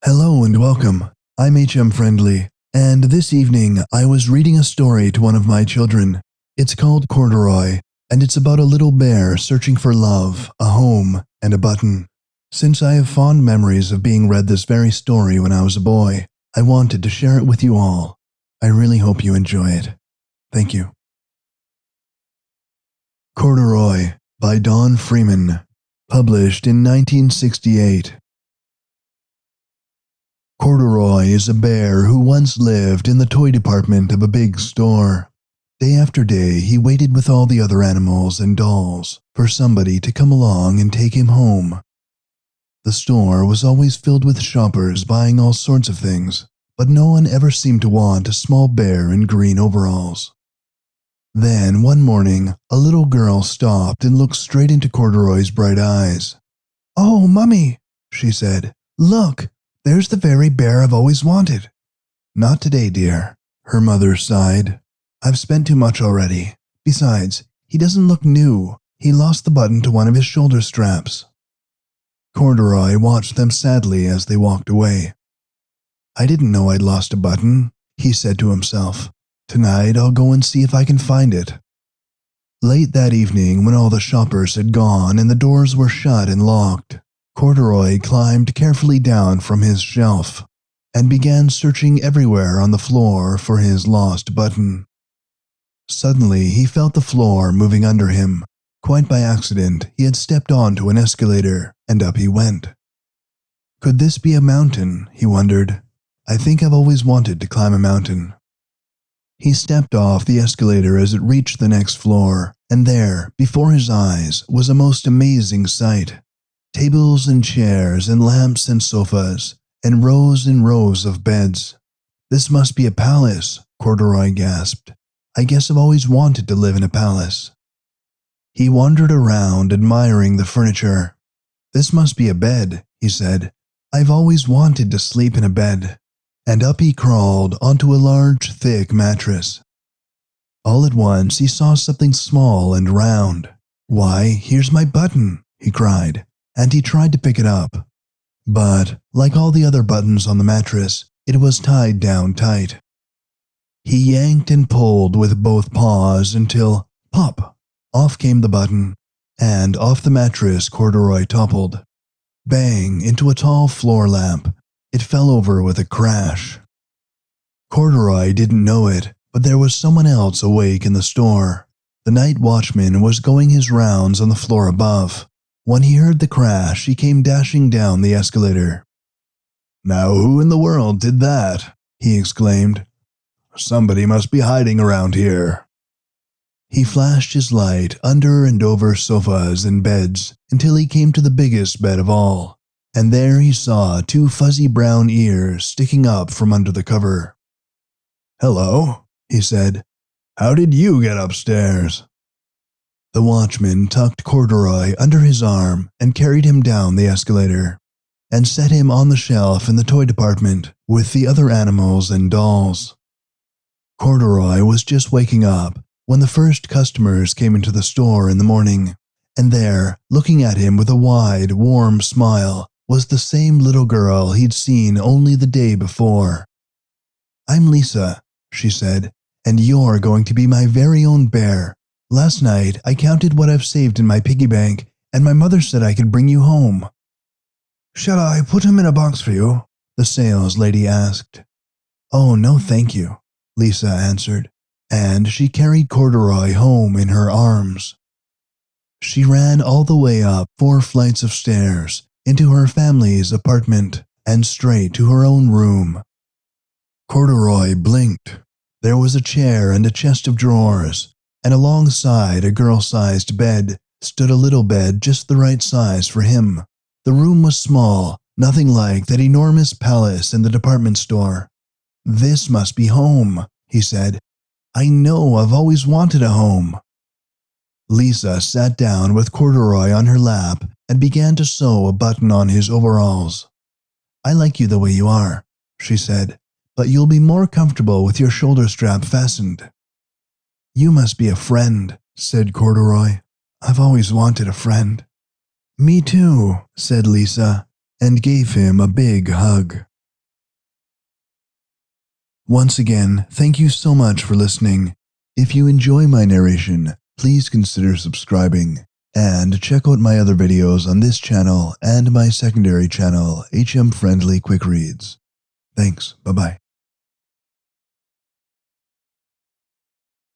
Hello and welcome. I'm hmfriendly, and this evening I was reading a story to one of my children. It's called Corduroy, and it's about a little bear searching for love, a home, and a button. Since I have fond memories of being read this very story when I was a boy, I wanted to share it with you all. I really hope you enjoy it. Thank you. Corduroy by Freeman, published in 1968. Corduroy is a bear who once lived in the toy department of a big store. Day after day, he waited with all the other animals and dolls for somebody to come along and take him home. The store was always filled with shoppers buying all sorts of things, but no one ever seemed to want a small bear in green overalls. Then, one morning, a little girl stopped and looked straight into Corduroy's bright eyes. "Oh, Mummy," she said, "look! There's the very bear I've always wanted." "Not today, dear," her mother sighed. "I've spent too much already. Besides, he doesn't look new. He lost the button to one of his shoulder straps." Corduroy watched them sadly as they walked away. "I didn't know I'd lost a button," he said to himself. "Tonight I'll go and see if I can find it." Late that evening, when all the shoppers had gone and the doors were shut and locked, Corduroy climbed carefully down from his shelf and began searching everywhere on the floor for his lost button. Suddenly, he felt the floor moving under him. Quite by accident, he had stepped onto an escalator, and up he went. Could this be a mountain, he wondered. I think I've always wanted to climb a mountain. He stepped off the escalator as it reached the next floor, and there, before his eyes, was a most amazing sight. Tables and chairs and lamps and sofas, and rows of beds. "This must be a palace," Corduroy gasped. "I guess I've always wanted to live in a palace." He wandered around, admiring the furniture. "This must be a bed," he said. "I've always wanted to sleep in a bed." And up he crawled onto a large, thick mattress. All at once he saw something small and round. "Why, here's my button," he cried, and he tried to pick it up. But, like all the other buttons on the mattress, it was tied down tight. He yanked and pulled with both paws until, pop, off came the button, and off the mattress Corduroy toppled. Bang into a tall floor lamp. It fell over with a crash. Corduroy didn't know it, but there was someone else awake in the store. The night watchman was going his rounds on the floor above. When he heard the crash, he came dashing down the escalator. "Now who in the world did that?" he exclaimed. "Somebody must be hiding around here." He flashed his light under and over sofas and beds until he came to the biggest bed of all, and there he saw two fuzzy brown ears sticking up from under the cover. "Hello," he said. "How did you get upstairs?" The watchman tucked Corduroy under his arm and carried him down the escalator, and set him on the shelf in the toy department with the other animals and dolls. Corduroy was just waking up when the first customers came into the store in the morning, and there, looking at him with a wide, warm smile, was the same little girl he'd seen only the day before. "I'm Lisa," she said, "and you're going to be my very own bear. Last night, I counted what I've saved in my piggy bank, and my mother said I could bring you home." "Shall I put him in a box for you?" the sales lady asked. "Oh, no thank you," Lisa answered, and she carried Corduroy home in her arms. She ran all the way up 4 flights of stairs into her family's apartment and straight to her own room. Corduroy blinked. There was a chair and a chest of drawers, and alongside a girl-sized bed stood a little bed just the right size for him. The room was small, nothing like that enormous palace in the department store. "This must be home," he said. "I know I've always wanted a home." Lisa sat down with Corduroy on her lap and began to sew a button on his overalls. "I like you the way you are," she said, "but you'll be more comfortable with your shoulder strap fastened." "You must be a friend," said Corduroy. "I've always wanted a friend." "Me too," said Lisa, and gave him a big hug. Once again, thank you so much for listening. If you enjoy my narration, please consider subscribing. And check out my other videos on this channel and my secondary channel, HM Friendly Quick Reads. Thanks, bye-bye.